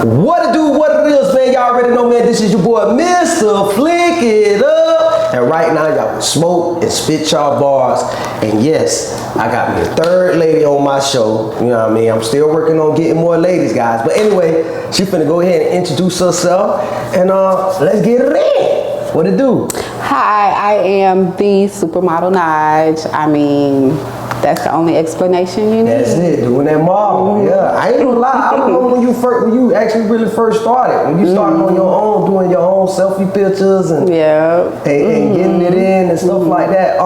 What it do, what it is, man. Y'all already know, man. This is your boy, Mr. Flick It Up. And right now, y'all can smoke and spit y'all bars. And yes, I got me a third lady on my show. You know what I mean? I'm still working on getting more ladies, guys. But anyway, she finna go ahead and introduce herself. And let's get it in. What it do? Hi, I am the supermodel Naj. I mean, that's the only explanation you need. That's it, doing that model. Yeah, I ain't gonna lie. I remember when you actually really first started. When you started on your own, doing your own selfie pictures and getting it in and stuff like that.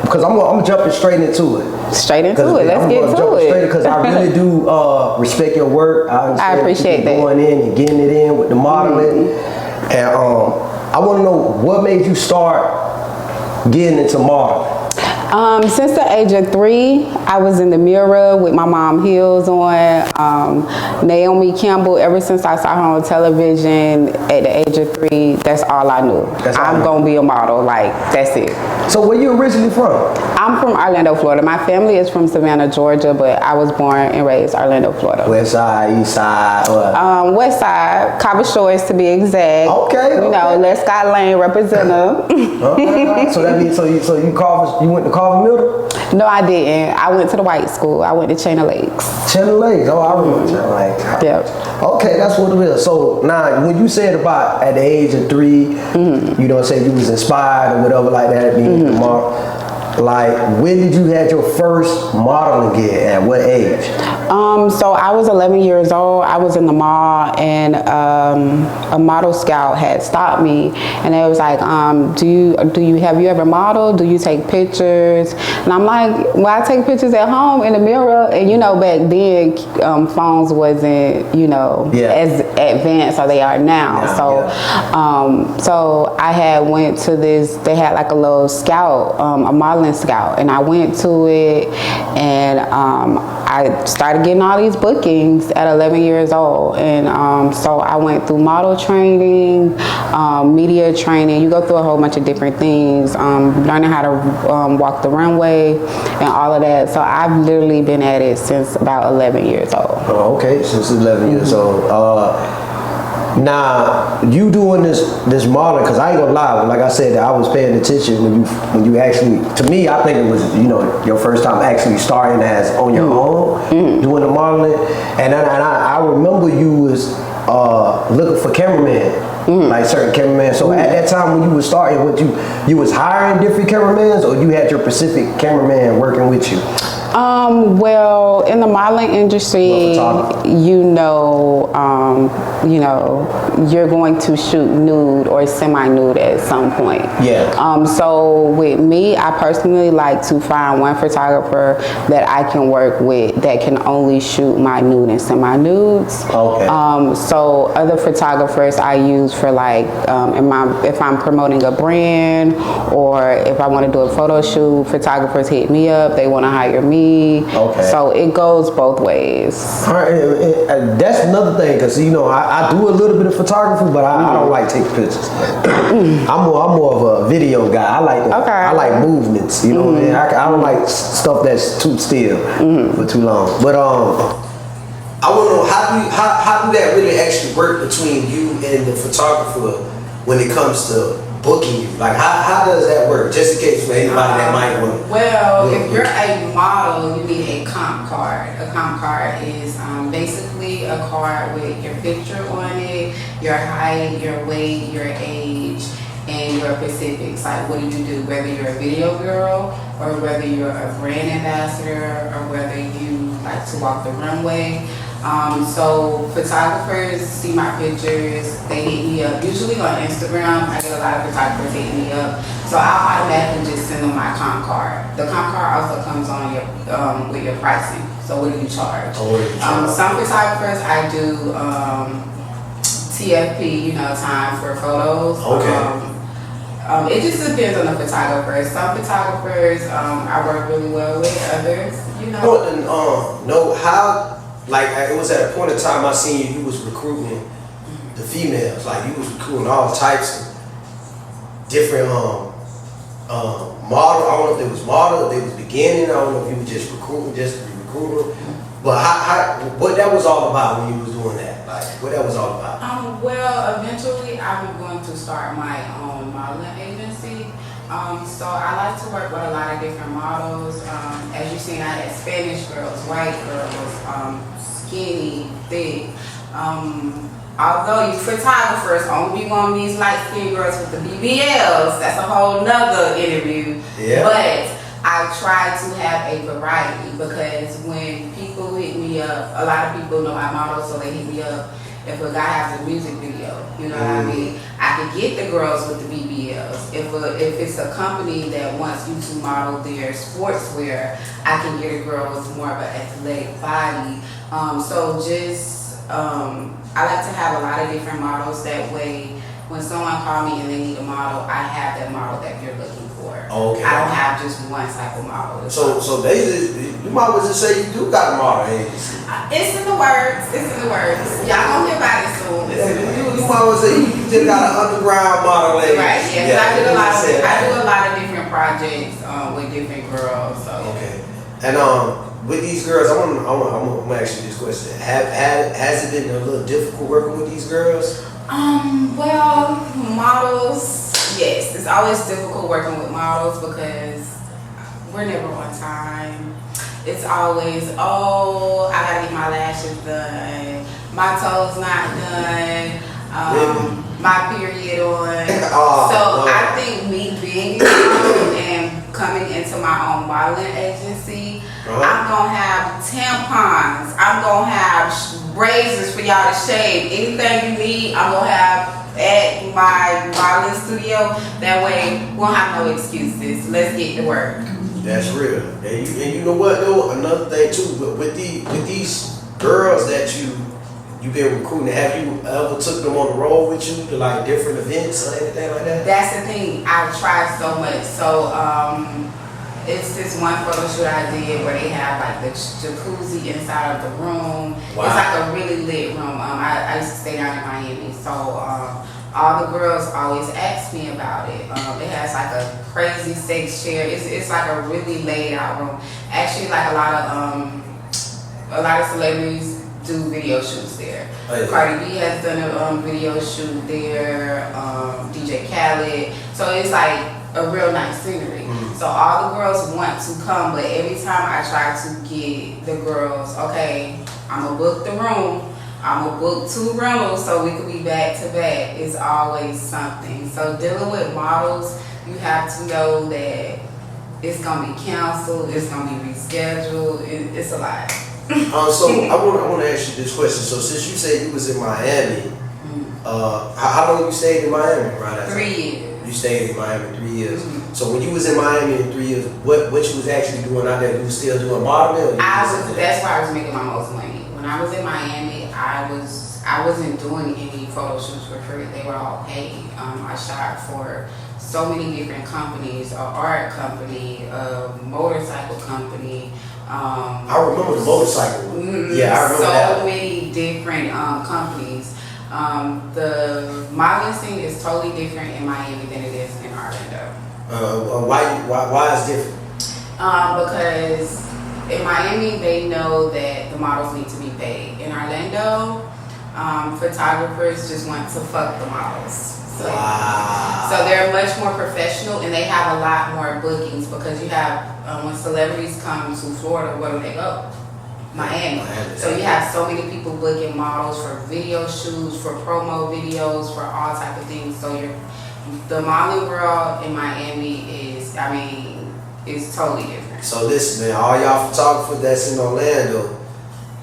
Because I'm jumping straight into it. Straight into it. Let's get to it. Because I really do respect your work. I appreciate that. Going in and getting it in with the modeling, and I want to know what made you start getting into modeling. Since the age of 3, I was in the mirror with my mom heels on. Naomi Campbell, ever since I saw her on television at the age of 3, that's all I knew. I'm going to be a model, like, that's it. So where you originally from? I'm from Orlando, Florida. My family is from Savannah, Georgia, but I was born and raised Orlando, Florida. West side, east side, what? West side, Cabo Shores to be exact. Okay. You know, Les Scott Lane representative. Okay. So that means you went to Carver Middle? No, I didn't. I went to the white school. I went to Chain of Lakes. Chain of Lakes. Oh, I remember Chain of Lakes. Yep. Okay, that's what it is. So now, when you said about at the age of 3, you know what I'm saying, you was inspired or whatever like that, being the model. Like, when did you have your first modeling gig? At what age? So I was 11 years old. I was in the mall, and a model scout had stopped me, and it was like, have you ever modeled? Do you take pictures? And I'm like, well, I take pictures at home in the mirror, and you know, back then phones wasn't, you know, as advanced as they are now. So I had went to this. They had like a little scout, a modeling scout, and I went to it, and I started getting all these bookings at 11 years old, and so I went through model training, media training. You go through a whole bunch of different things, learning how to walk the runway and all of that. So I've literally been at it since about 11 years old. Oh, okay, since 11 years old. Now, you doing this modeling, because I ain't gonna lie, like I said, I was paying attention when you actually, to me, I think it was, you know, your first time actually starting as on your own, doing the modeling, and I remember you was looking for cameramen, like certain cameramen. So at that time when you was starting, you was hiring different cameramans, or you had your specific cameraman working with you? Well, in the modeling industry, you know, you're going to shoot nude or semi-nude at some point. Yeah. So with me, I personally like to find one photographer that I can work with that can only shoot my nude and semi-nudes. Okay. So other photographers I use for like, if I'm promoting a brand, or if I want to do a photo shoot, photographers hit me up, they want to hire me. Okay. So it goes both ways. All right, that's another thing, because you know I do a little bit of photography, but I don't like taking pictures. I'm more of a video guy. I like movements. You know what I mean? I don't like stuff that's too still for too long. But I want to know how do that really actually work between you and the photographer when it comes to booking you? Like, how does that work? Just in case for anybody that might want to. Well, if you're a model, you need a comp card. A comp card is basically a card with your picture on it, your height, your weight, your age, and your specifics. Like, what do you do? Whether you're a video girl, or whether you're a brand ambassador, or whether you like to walk the runway. So photographers see my pictures, they hit me up. Usually on Instagram, I get a lot of photographers hitting me up. So I'll automatically just send them my comp card. The comp card also comes on your with your pricing. So what do you charge? Some photographers I do TFP, you know, time for photos. Okay. It just depends on the photographer. Some photographers I work really well with. Others, you know. Like, it was at a point in time I seen you was recruiting the females. Like, you was recruiting all types of different model. I don't know if it was model, if it was beginning. I don't know if you were just recruiting, just to be recruiting. But what that was all about when you was doing that? Like, what that was all about? Well, eventually I'm going to start my own modeling agency. So I like to work with a lot of different models. As you've seen, I had Spanish girls, white girls, skinny, thick. Although you photographers only be on these light-skinned girls with the BBLs, that's a whole nother interview. Yeah. But I try to have a variety because when people hit me up, a lot of people know I model, so they hit me up. If a guy has a music video, you know what I mean? I could get the girls with the BBLs. If it's a company that wants you to model their sportswear, I can get a girl with more of an athletic body. I like to have a lot of different models. That way, when someone calls me and they need a model, I have that model that you're looking for. Okay. I don't have just one type of model. So basically, you might as well just say you do got a model agency. It's in the works. It's in the works. Y'all gonna hear about it soon. You might as well say you just got an underground model agency. Right. Yeah. I do a lot of different projects with different girls. So. Okay. And with these girls, I'm gonna ask you this question: has it been a little difficult working with these girls? Well, models, yes, it's always difficult working with models because we're never on time. It's always, I gotta get my lashes done, my toes not done, my period on. I think me being and coming into my own modeling agency, I'm gonna have tampons, I'm gonna have razors for y'all to shave. Anything you need, I'm gonna have at my modeling studio. That way, we won't have no excuses. Let's get to work. That's real. And you know what though? Another thing too, with these girls that you've been recruiting, have you ever took them on the road with you to like different events or anything like that? That's the thing. I've tried so much. So it's this one photo shoot I did where they have like the jacuzzi inside of the room. Wow. It's like a really lit room. I used to stay down in Miami, so all the girls always ask me about it. It has like a crazy sex chair. It's like a really laid out room. Actually, like a lot of celebrities do video shoots there. Oh, yeah. Cardi B has done a video shoot there. DJ Khaled. So it's like a real nice scenery. Mm-hmm. So all the girls want to come, but every time I try to get the girls, okay, I'm gonna book the room, I'm gonna book 2 rentals so we can be back to back. It's always something. So dealing with models, you have to know that it's gonna be canceled, it's gonna be rescheduled. It's a lot. So I want to ask you this question. So since you said you was in Miami, how long you stayed in Miami? Right. 3 years. You stayed in Miami 3 years. Mm-hmm. So when you was in Miami in 3 years, what you was actually doing out there? You was still doing modeling? That's where I was making my most money. When I was in Miami, I wasn't doing any photo shoots for free. They were all paid. I shot for so many different companies, an art company, a motorcycle company. I remember the motorcycle. Yeah, I remember that. So many different companies. The modeling scene is totally different in Miami than it is in Orlando. Why is it different? Because in Miami, they know that the models need to be paid. In Orlando, photographers just want to fuck the models. So, wow. So they're much more professional and they have a lot more bookings because you have, when celebrities come to Florida, where do they go? Miami. So you have so many people booking models for video shoots, for promo videos, for all type of things. So the modeling world in Miami is totally different. So listen, man, all y'all photographers that's in Orlando,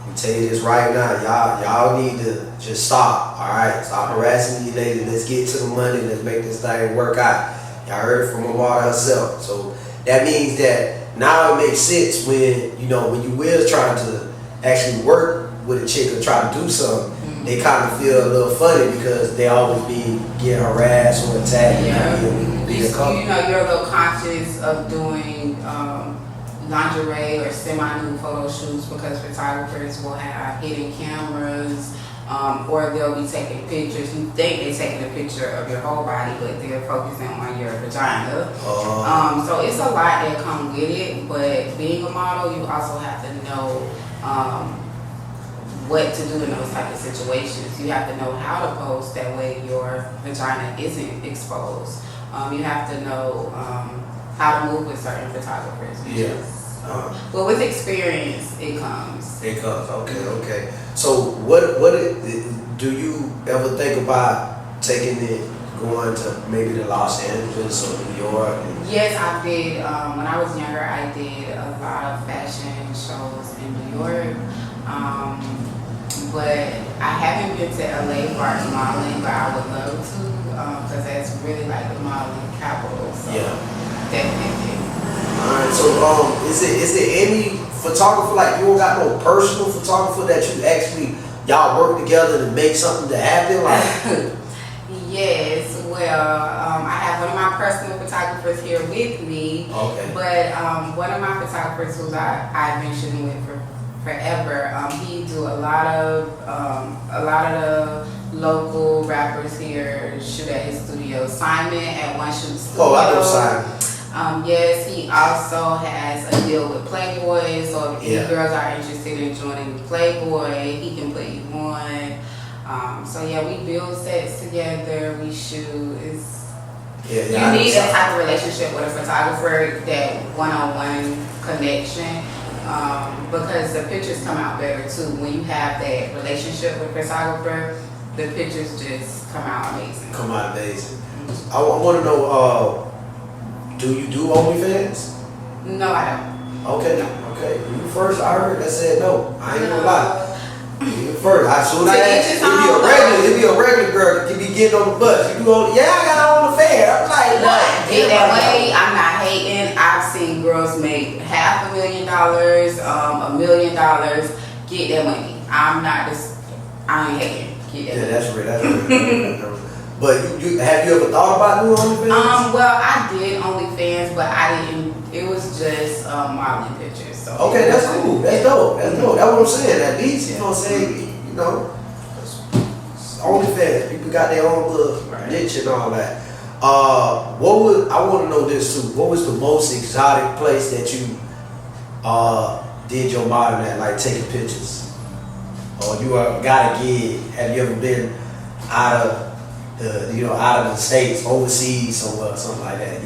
I'm tell you this right now, y'all need to just stop. All right, stop harassing these ladies. Let's get to the money. Let's make this thing work out. Y'all heard it from my mother herself. So that means that now it makes sense when you will trying to actually work with a chick or try to do something. Mm-hmm. They kind of feel a little funny because they always be getting harassed or attacked. Yeah. You're a little conscious of doing lingerie or semi-nude photo shoots because photographers will have hidden cameras, or they'll be taking pictures. You think they're taking a picture of your whole body, but they're focusing on your vagina. So it's a lot that comes with it, but being a model, you also have to know what to do in those type of situations. You have to know how to pose that way your vagina isn't exposed. You have to know how to move with certain photographers. Yeah. But with experience, it comes. It comes. Okay. So what do you ever think about taking it, going to maybe to Los Angeles or New York? Yes, I did. When I was younger, I did a lot of fashion shows in New York. But I haven't been to LA for modeling, but I would love to, because that's really like the modeling capital. So definitely. Alright, so is there any photographer, like you don't got no personal photographer that you actually y'all work together to make something to happen? Like yes, well, I have one of my personal photographers here with me. Okay. But one of my photographers who I've been shooting with for forever, he do a lot of the local rappers here shoot at his studio. Simon at One Shoot Studio. Oh, I know Simon. Yes, he also has a deal with Playboy, so if any girls are interested in joining Playboy, he can put you on. So yeah, we build sets together, we shoot. You need that type of relationship with a photographer, that one-on-one connection, because the pictures come out better too. When you have that relationship with a photographer, the pictures just come out amazing. Mm-hmm. I want to know, do you do OnlyFans? No, I don't. Okay. You first, I heard that said no. I ain't gonna lie. You first. It'd be a regular girl that be getting on the bus. You go, I got OnlyFans. I'm like, what? Get that way. I'm not hating. I've seen girls make $500,000, $1 million. Get that money. I ain't hating. Get that money. That's real. But you have you ever thought about doing OnlyFans? Well, I did OnlyFans, but I didn't. It was just modeling pictures. So okay, that's cool. That's dope. That's what I'm saying. At least, you know what I'm saying. OnlyFans, people got their own little niche and all that. I want to know this too. What was the most exotic place that you did your modeling at, like taking pictures? Or you got a gig? Have you ever been out of the States, overseas, somewhere, something like that?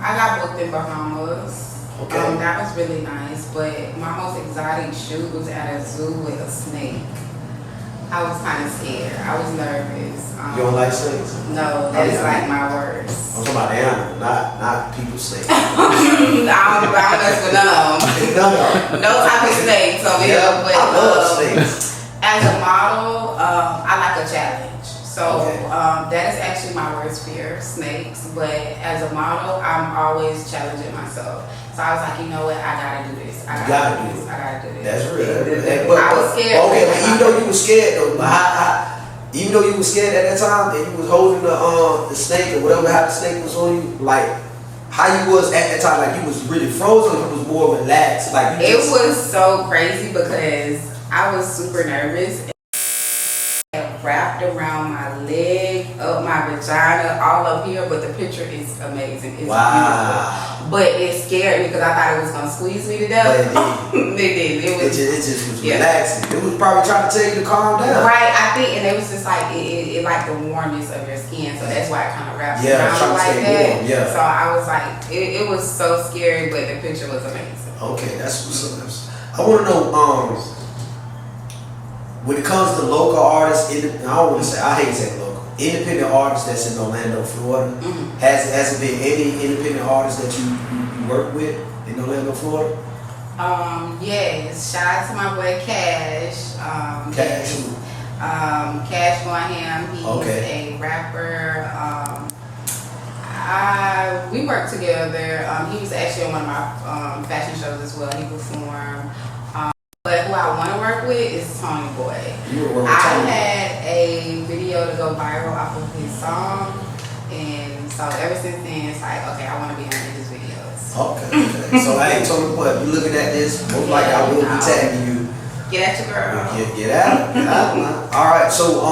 I got booked in Bahamas. Okay. That was really nice, but my most exotic shoot was at a zoo with a snake. I was kind of scared. I was nervous. You don't like snakes? No, that is like my worst. I'm talking about animals, not people snakes. I don't mess with none. No type of snakes over here. But I love snakes. As a model, I like a challenge. So that is actually my worst fear, snakes. But as a model, I'm always challenging myself. So I was like, you know what? I gotta do this. I gotta do this. That's real. But I was scared. Okay, but even though you were scared though, even though you were scared at that time, and you was holding the snake or whatever how the snake was on you, like how you was at that time, like you was really frozen, or you was more relaxed, like it was so crazy because I was super nervous. Wrapped around my leg, up my vagina, all up here, but the picture is amazing. It's beautiful. But it scared me because I thought it was going to squeeze me to death. It did. It just was relaxing. It was probably trying to tell you to calm down. Right, I think, and it was just like, it like the warmness of your skin, so that's why it kind of wraps around like that. Warm. Yeah. So I was like, it was so scary, but the picture was amazing. Okay, that's what's up. I want to know, when it comes to local artists, I hate to say local, independent artists that's in Orlando, Florida, has there been any independent artists that you work with in Orlando, Florida? Yes. Shout out to my boy Cash. Cash. Cash Bonham. He's a rapper. We worked together. He was actually on one of my fashion shows as well. He performed. But who I want to work with is Tony Boy. I had a video to go viral off of his song, and so ever since then, it's like, okay, I want to be on his videos. Okay. So hey, Tony Boy, if you're looking at this, most likely I will be tagging you. Get at your girl. Get out. All right. So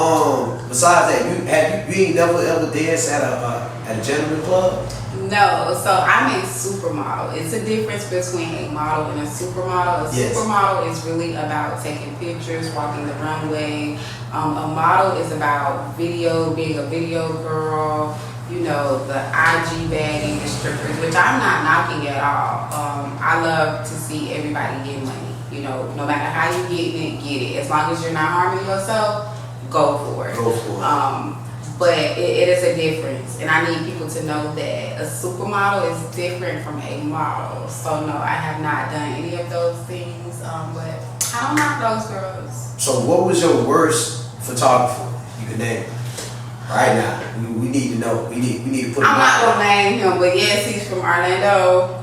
besides that, you ain't never ever danced at a gentleman club? No, so I'm a supermodel. It's a difference between a model and a supermodel. A supermodel is really about taking pictures, walking the runway. A model is about video, being a video girl, you know, the IG bagging, the strippers, which I'm not knocking at all. I love to see everybody get money. You know, no matter how you get it. As long as you're not harming yourself, go for it. But it is a difference, and I need people to know that a supermodel is different from a model. So no, I have not done any of those things, but I don't knock those girls. So what was your worst photographer you can name? Right now, we need to know. We need to put him out. I'm not gonna name him, but yes, he's from Orlando.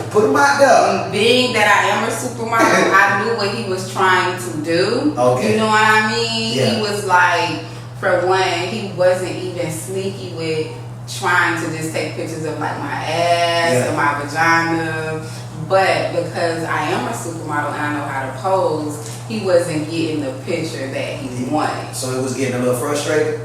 Put him out there. Being that I am a supermodel, I knew what he was trying to do. Okay. You know what I mean? Yeah. He was like, for one, he wasn't even sneaky with trying to just take pictures of like my ass or my vagina. But because I am a supermodel and I know how to pose, he wasn't getting the picture that he wanted. So it was getting a little frustrated?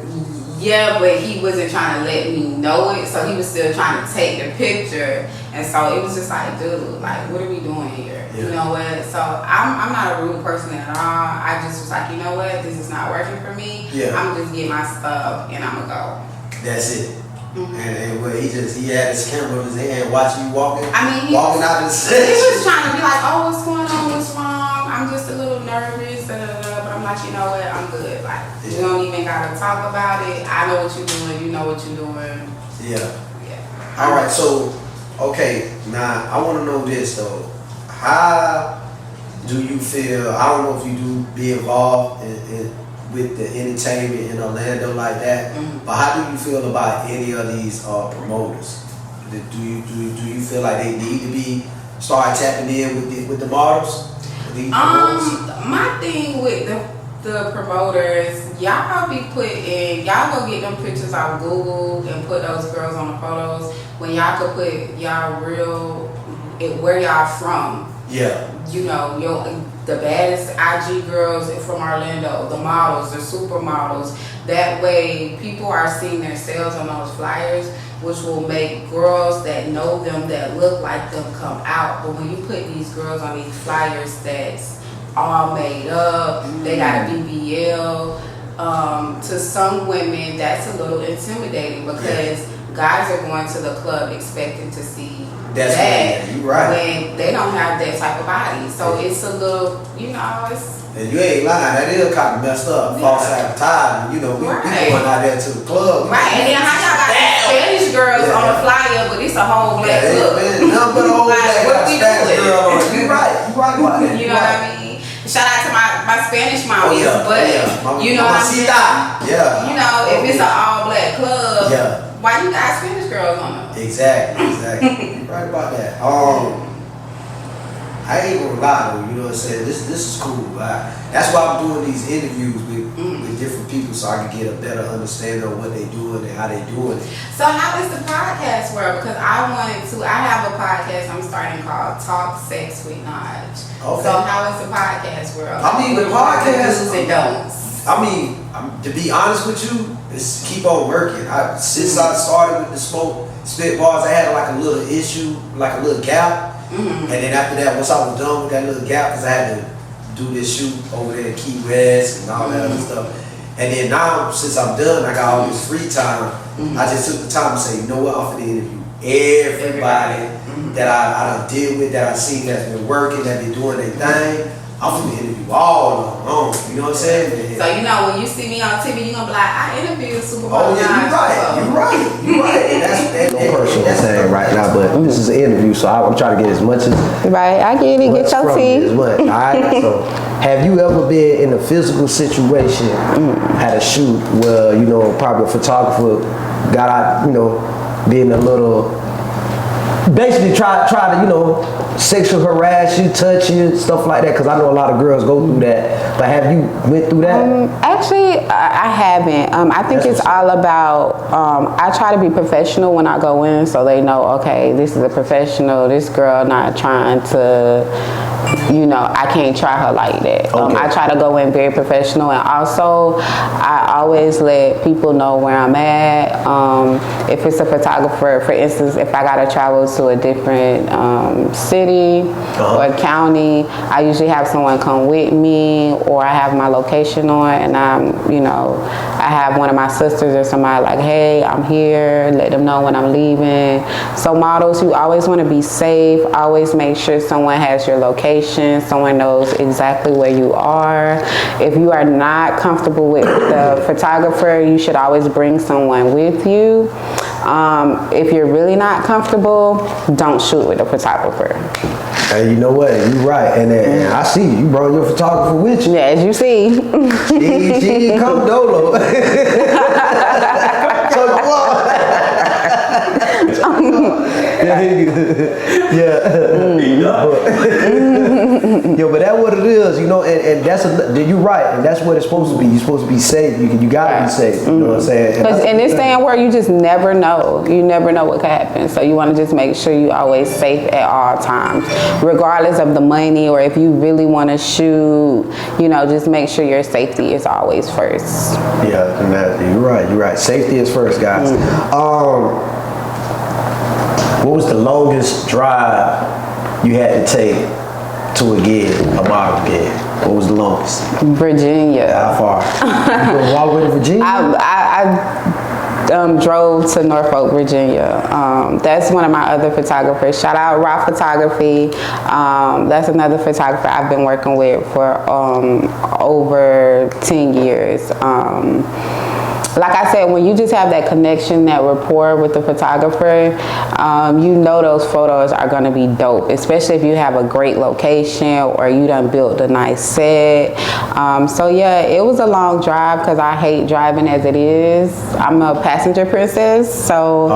Yeah, but he wasn't trying to let me know it, so he was still trying to take the picture. And so it was just like, dude, like, what are we doing here? Yeah. You know what? So I'm not a rude person at all. I just was like, you know what? This is not working for me. Yeah. I'm just get my stuff and I'm going to go. That's it. And he had his camera in his hand watching you walking. I mean, walking out of the set. He was trying to be like, oh, what's going on? What's wrong? I'm just a little nervous. But I'm like, you know what? I'm good. Like, you don't even got to talk about it. I know what you're doing. You know what you're doing. Yeah. All right. So, okay. Now, I want to know this, though. How do you feel? I don't know if you do be involved with the entertainment in Orlando like that, but how do you feel about any of these promoters? Do you feel like they need to be start tapping in with the models? My thing with the promoters, y'all be y'all go get them pictures off Google and put those girls on the photos when y'all could put y'all where y'all from. Yeah. You know, the baddest IG girls from Orlando, the models, the supermodels. That way, people are seeing their sales on those flyers, which will make girls that know them, that look like them, come out. But when you put these girls on these flyers that's all made up, they got a BBL, to some women, that's a little intimidating because guys are going to the club expecting to see that you right. when they don't have that type of body. So it's a little, you know, it's... And you ain't lying, that is kind of messed up, false advertising. You know, we going out there to the club. Right, and then how y'all got Spanish girls on the flyer, but it's a whole black club. Nothing but a whole black Spanish girl. You right about that. You know what I mean? Shout out to my Spanish mommies, but you know what I mean? Yeah. You know, if it's an all black club, why you got Spanish girls on them? Exactly. You're right about that. I ain't gonna lie though, you know what I'm saying? This is cool. That's why I'm doing these interviews with different people so I can get a better understanding of what they doing and how they doing it. So how is the podcast world? Because I have a podcast I'm starting called Talk Sex with Naj. Okay. So how is the podcast world? I mean, the podcast do's and don'ts. I mean, to be honest with you, it's keep on working. Since I started with the spit bars, I had like a little issue, like a little gap. And then after that, once I was done with that little gap, because I had to do this shoot over there in Key West and all that other stuff. And then now, since I'm done, I got all this free time. I just took the time to say, you know what, I'm finna interview everybody that I done deal with, that I seen that's been working, that been doing their thing. I'm finna interview all of them, you know what I'm saying? So you know, when you see me on TV, you gonna be like, I interviewed Super Bowl. Oh yeah, you're right. And that's no personal thing right now, but this is an interview, so I'm trying to get as much as right. I get it. Get your tea. All right. So, have you ever been in a physical situation, had a shoot where probably a photographer got out, being a little, basically try to sexual harass you, touch you, stuff like that? Because I know a lot of girls go through that. But have you went through that? Actually, I haven't. I think it's all about, I try to be professional when I go in so they know, okay, this is a professional, this girl not trying to you know, I can't try her like that. Okay. I try to go in very professional, and also I always let people know where I'm at. If it's a photographer, for instance, if I gotta travel to a different city or county, I usually have someone come with me, or I have my location on, and I have one of my sisters or somebody like, hey, I'm here, let them know when I'm leaving. So models, you always want to be safe, always make sure someone has your location, someone knows exactly where you are. If you are not comfortable with the photographer, you should always bring someone with you. If you're really not comfortable, don't shoot with a photographer. Hey, you know what? You're right, and I see you brought your photographer with you. Yeah, as you see. She didn't come dolo. So come on. Yo, but that's what it is, you know, and that's you're right, and that's what it's supposed to be. You're supposed to be safe. You gotta be safe. You know what I'm saying? Because in this day and world, you just never know. You never know what could happen. So you want to just make sure you always safe at all times, regardless of the money, or if you really want to shoot. You know, just make sure your safety is always first. Yeah, you're right. You're right. Safety is first, guys. What was the longest drive you had to take to a gig, a model gig? What was the longest? Virginia. How far? You go all the way to Virginia? I drove to Norfolk, Virginia. That's one of my other photographers. Shout out Raw Photography. That's another photographer I've been working with for over 10 years. Like I said, when you just have that connection, that rapport with the photographer, you know those photos are going to be dope, especially if you have a great location or you done built a nice set. So yeah, it was a long drive because I hate driving as it is. I'm a passenger princess, so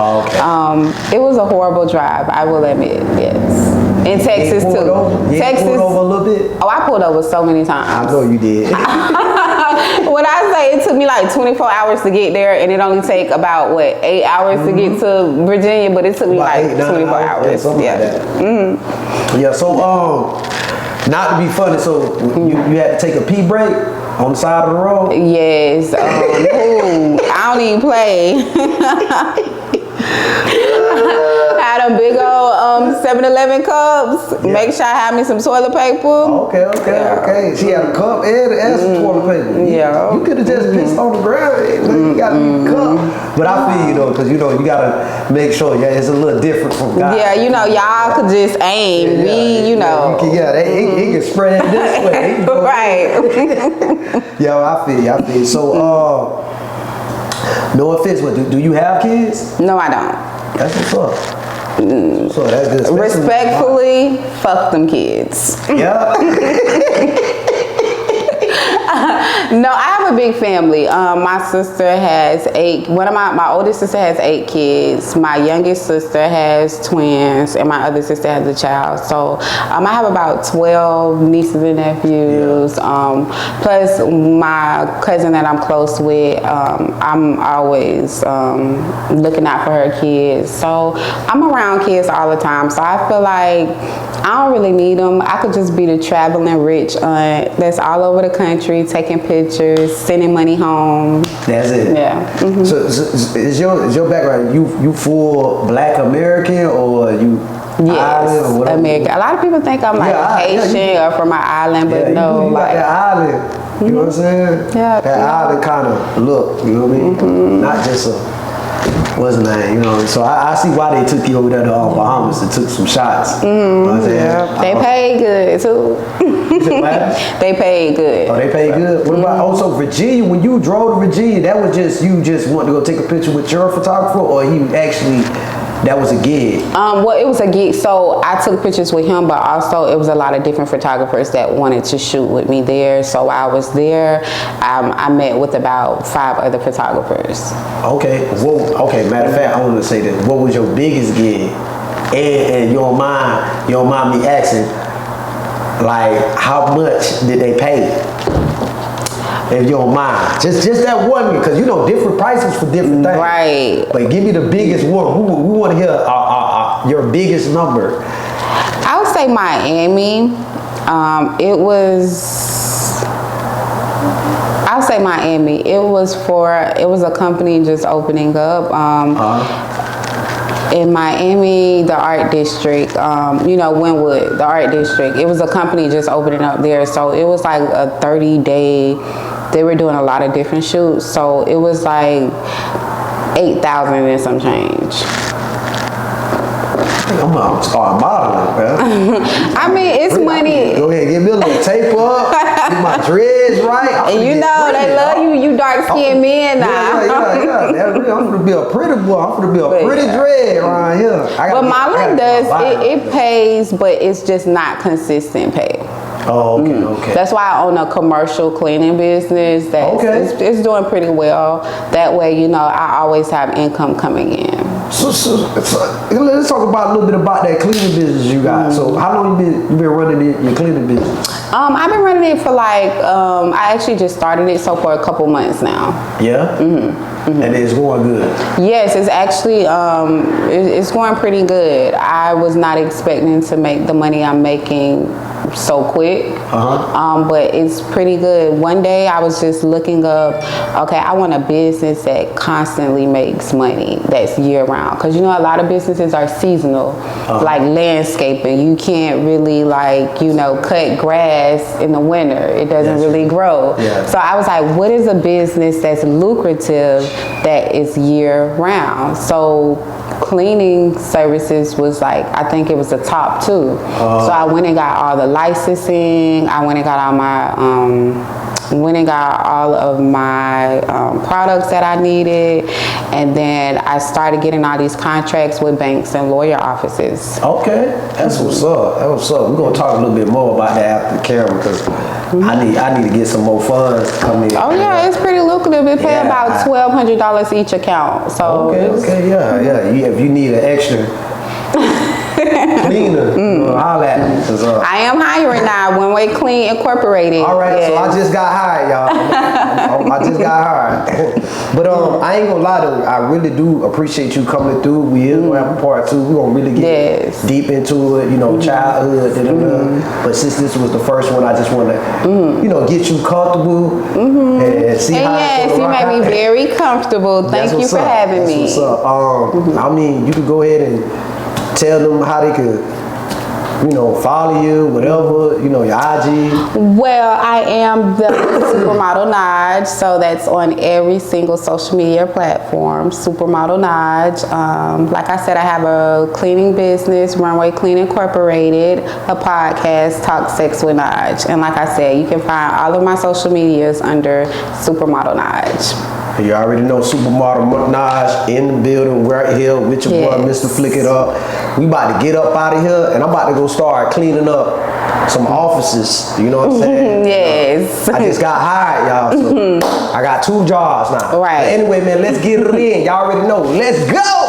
it was a horrible drive, I will admit, yes. In Texas too. Texas. Pulled over a little bit? Oh, I pulled over so many times. I know you did. When I say it took me like 24 hours to get there, and it only take about 8 hours to get to Virginia, but it took me about like 24 hours. Yeah, something like that. Yeah, so not to be funny, so you had to take a pee break on the side of the road? Yes. I don't even play. Had them big old 7-Eleven cups. Yeah. Make sure I have me some toilet paper. Okay. She had a cup and some toilet paper. Yeah. You could have just pissed on the ground. You got to need a cup. But I feel you though, because you got to make sure. Yeah, it's a little different from guys. Yeah, y'all could just aim. He can spread it this way. Right. Yeah, I feel you. So, no offense, but do you have kids? No, I don't. That's what's up. So that's good. Respectfully, fuck them kids. Yeah. No, I have a big family. My sister has 8. My oldest sister has 8 kids. My youngest sister has twins, and my other sister has a child. So I have about 12 nieces and nephews. Yeah. Plus my cousin that I'm close with. I'm always looking out for her kids. So I'm around kids all the time. So I feel like I don't really need them. I could just be the traveling rich aunt that's all over the country, taking pictures, sending money home. That's it. Yeah. Mm-hmm. So is your background, you full Black American or you Yes, island or whatever? American. A lot of people think I'm like Haitian or from my island, but no, you like that island. You know what I'm saying? Yeah. That island kind of look. You know what I mean? Mm-hmm. Not just what's the name? You know. So I see why they took you over there to Bahamas and took some shots. Mm-hmm. You know what I'm saying? Yeah. They paid good too. They paid good. Oh, they paid good. What about also Virginia? When you drove to Virginia, that was just you just wanted to go take a picture with your photographer, or he actually that was a gig? Well, it was a gig. So I took pictures with him, but also it was a lot of different photographers that wanted to shoot with me there. So while I was there, I met with about 5 other photographers. Okay. Okay. Matter of fact, I want to say that. What was your biggest gig? And you don't mind me asking, like, how much did they pay? If you don't mind, just that one, because different prices for different things. Right. But give me the biggest one. We want to hear your biggest number. I would say Miami. It was, I'll say Miami. It was a company just opening up. In Miami, the art district, Wynwood, the art district. It was a company just opening up there. So it was like a 30-day, they were doing a lot of different shoots. So it was like 8,000 and some change. I'm gonna start modeling, man. I mean, it's money. Go ahead, give me a little tape up, get my dreads right. And you know, they love you dark skinned men now. Yeah. That's real. I'm gonna be a pretty boy. I'm gonna be a pretty dread around here. But modeling it pays, but it's just not consistent pay. Oh, okay. That's why I own a commercial cleaning business it's doing pretty well. That way, I always have income coming in. So let's talk about a little bit about that cleaning business you got. So how long you been running your cleaning business? I've been running it for I actually just started it for a couple months now. Yeah? And it's going good? Yes, it's actually, it's going pretty good. I was not expecting to make the money I'm making so quick, but it's pretty good. One day I was just looking up, okay, I want a business that constantly makes money, that's year round, because a lot of businesses are seasonal, like landscaping. You can't really cut grass in the winter. It doesn't really grow. So I was like, what is a business that's lucrative that is year round? So cleaning services was I think it was the top 2. So I went and got all the licensing. I went and got all of my products that I needed, and then I started getting all these contracts with banks and lawyer offices. Okay, that's what's up. We're gonna talk a little bit more about that after the camera, because I need to get some more funds coming in. Oh yeah, it's pretty lucrative. It pay about $1,200 each account. So yeah. If you need an extra cleaner, holla at me. I am hiring now. One Way Clean Incorporated. All right, so I just got hired, y'all. I just got hired. But I ain't gonna lie though, I really do appreciate you coming through. We is gonna have a part 2. We're gonna really get deep into it, childhood. But since this was the first one, I just want to, get you comfortable and see how. Yes, you made me very comfortable. Thank you for having me. That's what's up. I mean, you can go ahead and tell them how they could, follow you, whatever, your IG. Well, I am the Supermodel Naj, so that's on every single social media platform, Supermodel Naj. Like I said, I have a cleaning business, Runway Clean Incorporated, a podcast, Talk Sex with Naj. And like I said, you can find all of my social medias under Supermodel Naj. You already know Supermodel Naj in the building right here with your boy, Mr. Flick It Up. We about to get up out of here, and I'm about to go start cleaning up some offices. You know what I'm saying? Yes. I just got hired, y'all. So I got 2 jobs now. Right. But anyway, man, let's get it in. Y'all already know. Let's go.